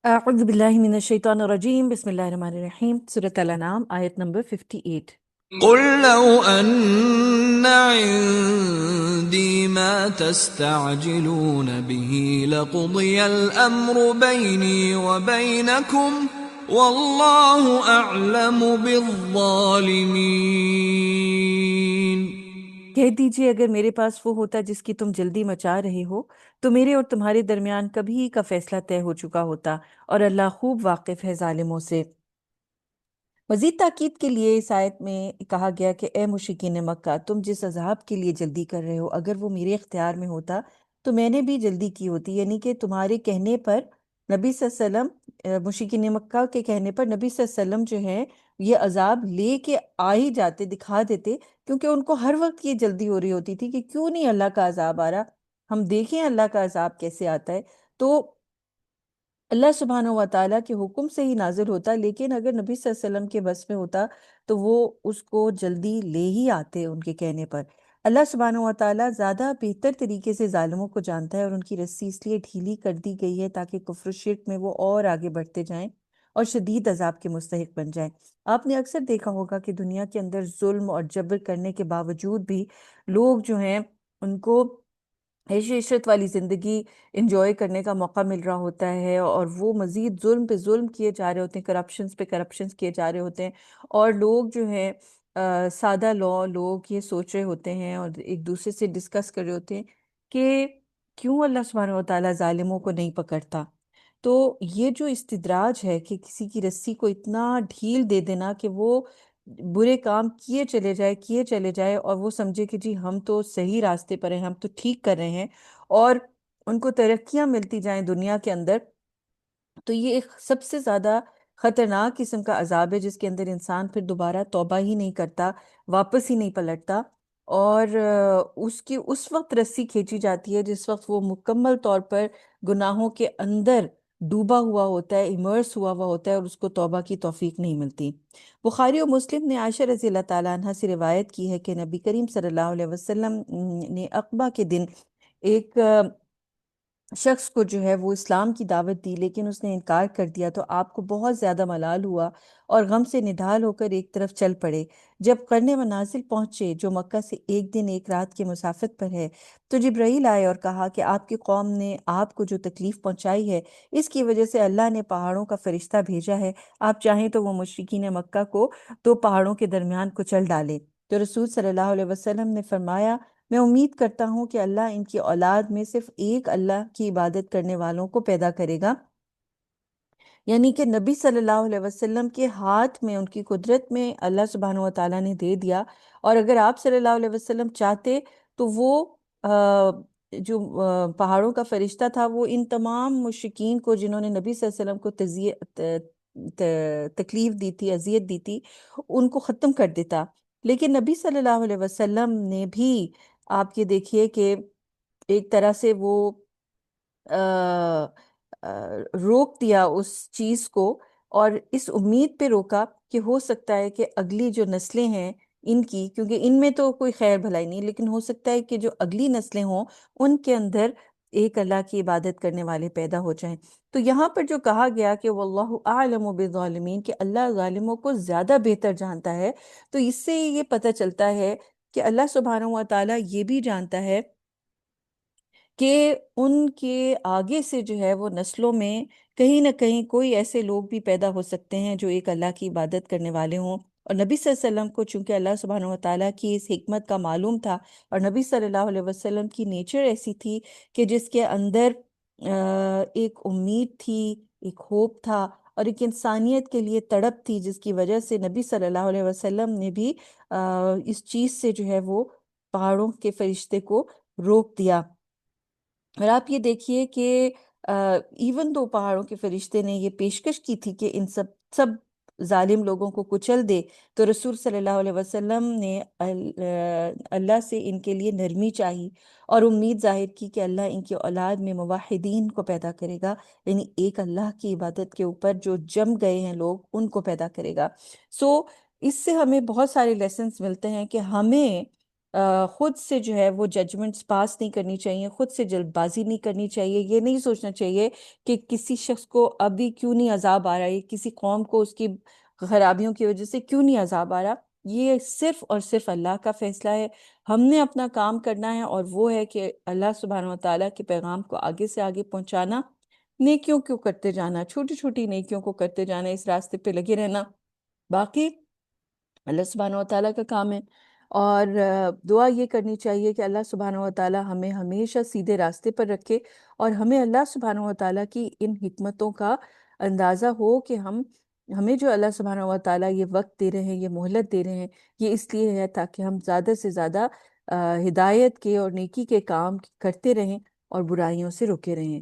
أعوذ بالله من الشيطان الرجيم بسم الله الرحمن الرحيم سورة الأنعام آية number 58. قل لو أن عندي ما تستعجلون به لقضي الأمر بيني وبينكم والله أعلم بالظالمين. کہہ دیجئے اگر میرے پاس وہ ہوتا جس کی تم جلدی مچا رہے ہو تو میرے اور تمہارے درمیان کبھی کا فیصلہ طے ہو چکا ہوتا، اور اللہ خوب واقف ہے ظالموں سے۔ مزید تاکید کے لیے اس آیت میں کہا گیا کہ اے مشرکین مکہ، تم جس عذاب کے لیے جلدی کر رہے ہو اگر وہ میرے اختیار میں ہوتا تو میں نے بھی جلدی کی ہوتی، یعنی کہ تمہارے کہنے پر نبی صلی اللہ علیہ وسلم، مشرکین مکہ کے کہنے پر نبی صلی اللہ علیہ وسلم جو ہیں یہ عذاب لے کے آ ہی جاتے، دکھا دیتے، کیونکہ ان کو ہر وقت یہ جلدی ہو رہی ہوتی تھی کہ کیوں نہیں اللہ کا عذاب آ رہا، ہم دیکھیں اللہ کا عذاب کیسے آتا ہے۔ تو اللہ سبحانہ و تعالیٰ کے حکم سے ہی نازل ہوتا، لیکن اگر نبی صلی اللہ علیہ وسلم کے بس میں ہوتا تو وہ اس کو جلدی لے ہی آتے ان کے کہنے پر۔ اللہ سبحانہ و تعالیٰ زیادہ بہتر طریقے سے ظالموں کو جانتا ہے، اور ان کی رسی اس لیے ڈھیلی کر دی گئی ہے تاکہ کفر و شرک میں وہ اور آگے بڑھتے جائیں اور شدید عذاب کے مستحق بن جائیں۔ آپ نے اکثر دیکھا ہوگا کہ دنیا کے اندر ظلم اور جبر کرنے کے باوجود بھی لوگ جو ہیں ان کو عیش عشرت والی زندگی انجوائے کرنے کا موقع مل رہا ہوتا ہے، اور وہ مزید ظلم پہ ظلم کیے جا رہے ہوتے ہیں، کرپشنز پہ کرپشنز کیے جا رہے ہوتے ہیں، اور لوگ جو ہیں سادہ لوگ یہ سوچ رہے ہوتے ہیں اور ایک دوسرے سے ڈسکس کر رہے ہوتے ہیں کہ کیوں اللہ سبحانہ و تعالیٰ ظالموں کو نہیں پکڑتا۔ تو یہ جو استدراج ہے کہ کسی کی رسی کو اتنا ڈھیل دے دینا کہ وہ برے کام کیے چلے جائے اور وہ سمجھے کہ جی ہم تو صحیح راستے پر ہیں، ہم تو ٹھیک کر رہے ہیں، اور ان کو ترقیاں ملتی جائیں دنیا کے اندر، تو یہ ایک سب سے زیادہ خطرناک قسم کا عذاب ہے جس کے اندر انسان پھر دوبارہ توبہ ہی نہیں کرتا، واپس ہی نہیں پلٹتا، اور اس کی اس وقت رسی کھینچی جاتی ہے جس وقت وہ مکمل طور پر گناہوں کے اندر ڈوبا ہوا ہوتا ہے، امرس ہوا ہوتا ہے، اور اس کو توبہ کی توفیق نہیں ملتی۔ بخاری و مسلم نے عائشہ رضی اللہ تعالیٰ عنہ سے روایت کی ہے کہ نبی کریم صلی اللہ علیہ وسلم نے عقبہ کے دن ایک شخص کو جو ہے وہ اسلام کی دعوت دی، لیکن اس نے انکار کر دیا، تو آپ کو بہت زیادہ ملال ہوا اور غم سے نڈھال ہو کر ایک طرف چل پڑے۔ جب قرن منازل پہنچے جو مکہ سے ایک دن ایک رات کے مسافت پر ہے، تو جبرائیل آئے اور کہا کہ آپ کی قوم نے آپ کو جو تکلیف پہنچائی ہے اس کی وجہ سے اللہ نے پہاڑوں کا فرشتہ بھیجا ہے، آپ چاہیں تو وہ مشرکین مکہ کو دو پہاڑوں کے درمیان کچل ڈالے۔ تو رسول صلی اللہ علیہ وسلم نے فرمایا، میں امید کرتا ہوں کہ اللہ ان کی اولاد میں صرف ایک اللہ کی عبادت کرنے والوں کو پیدا کرے گا، یعنی کہ نبی صلی اللہ علیہ وسلم کے ہاتھ میں، ان کی قدرت میں اللہ سبحانہ و تعالیٰ نے دے دیا، اور اگر آپ صلی اللہ علیہ وسلم چاہتے تو وہ جو پہاڑوں کا فرشتہ تھا وہ ان تمام مشرکین کو جنہوں نے نبی صلی اللہ علیہ وسلم کو تکلیف دی تھی، اذیت دی تھی، ان کو ختم کر دیتا۔ لیکن نبی صلی اللہ علیہ وسلم نے بھی، آپ یہ دیکھیے کہ ایک طرح سے وہ روک دیا اس چیز کو، اور اس امید پہ روکا کہ ہو سکتا ہے کہ اگلی جو نسلیں ہیں ان کی، کیونکہ ان میں تو کوئی خیر بھلائی نہیں، لیکن ہو سکتا ہے کہ جو اگلی نسلیں ہوں ان کے اندر ایک اللہ کی عبادت کرنے والے پیدا ہو جائیں۔ تو یہاں پر جو کہا گیا کہ واللہ اعلم بالظالمین، کہ اللہ ظالموں کو زیادہ بہتر جانتا ہے، تو اس سے یہ پتہ چلتا ہے کہ اللہ سبحانہ و تعالیٰ یہ بھی جانتا ہے کہ ان کے آگے سے جو ہے وہ نسلوں میں کہیں نہ کہیں کوئی ایسے لوگ بھی پیدا ہو سکتے ہیں جو ایک اللہ کی عبادت کرنے والے ہوں، اور نبی صلی اللہ علیہ وسلم کو چونکہ اللہ سبحانہ و تعالیٰ کی اس حکمت کا معلوم تھا، اور نبی صلی اللہ علیہ وسلم کی نیچر ایسی تھی کہ جس کے اندر ایک امید تھی، ایک ہوپ تھا، اور ایک انسانیت کے لیے تڑپ تھی، جس کی وجہ سے نبی صلی اللہ علیہ وسلم نے بھی اس چیز سے جو ہے وہ پہاڑوں کے فرشتے کو روک دیا۔ اور آپ یہ دیکھیے کہ ایون دو پہاڑوں کے فرشتے نے یہ پیشکش کی تھی کہ ان سب ظالم لوگوں کو کچل دے، تو رسول صلی اللہ علیہ وسلم نے اللہ سے ان کے لیے نرمی چاہی اور امید ظاہر کی کہ اللہ ان کی اولاد میں موحدین کو پیدا کرے گا، یعنی ایک اللہ کی عبادت کے اوپر جو جم گئے ہیں لوگ ان کو پیدا کرے گا۔ سو اس سے ہمیں بہت سارے لیسنز ملتے ہیں کہ ہمیں خود سے جو ہے وہ ججمنٹس پاس نہیں کرنی چاہیے، خود سے جلد بازی نہیں کرنی چاہیے، یہ نہیں سوچنا چاہیے کہ کسی شخص کو ابھی کیوں نہیں عذاب آ رہا ہے، کسی قوم کو اس کی خرابیوں کی وجہ سے کیوں نہیں عذاب آ رہا۔ یہ صرف اور صرف اللہ کا فیصلہ ہے، ہم نے اپنا کام کرنا ہے، اور وہ ہے کہ اللہ سبحانہ و تعالیٰ کے پیغام کو آگے سے آگے پہنچانا، نیکیوں کو کرتے جانا، چھوٹی چھوٹی نیکیوں کو کرتے جانا، اس راستے پہ لگے رہنا، باقی اللہ سبحانہ و تعالیٰ کا کام ہے۔ اور دعا یہ کرنی چاہیے کہ اللہ سبحانہ و تعالیٰ ہمیں ہمیشہ سیدھے راستے پر رکھے، اور ہمیں اللہ سبحانہ و تعالیٰ کی ان حکمتوں کا اندازہ ہو کہ ہمیں جو اللہ سبحانہ و تعالیٰ یہ وقت دے رہے ہیں، یہ مہلت دے رہے ہیں، یہ اس لیے ہے تاکہ ہم زیادہ سے زیادہ ہدایت کے اور نیکی کے کام کرتے رہیں اور برائیوں سے رکے رہیں۔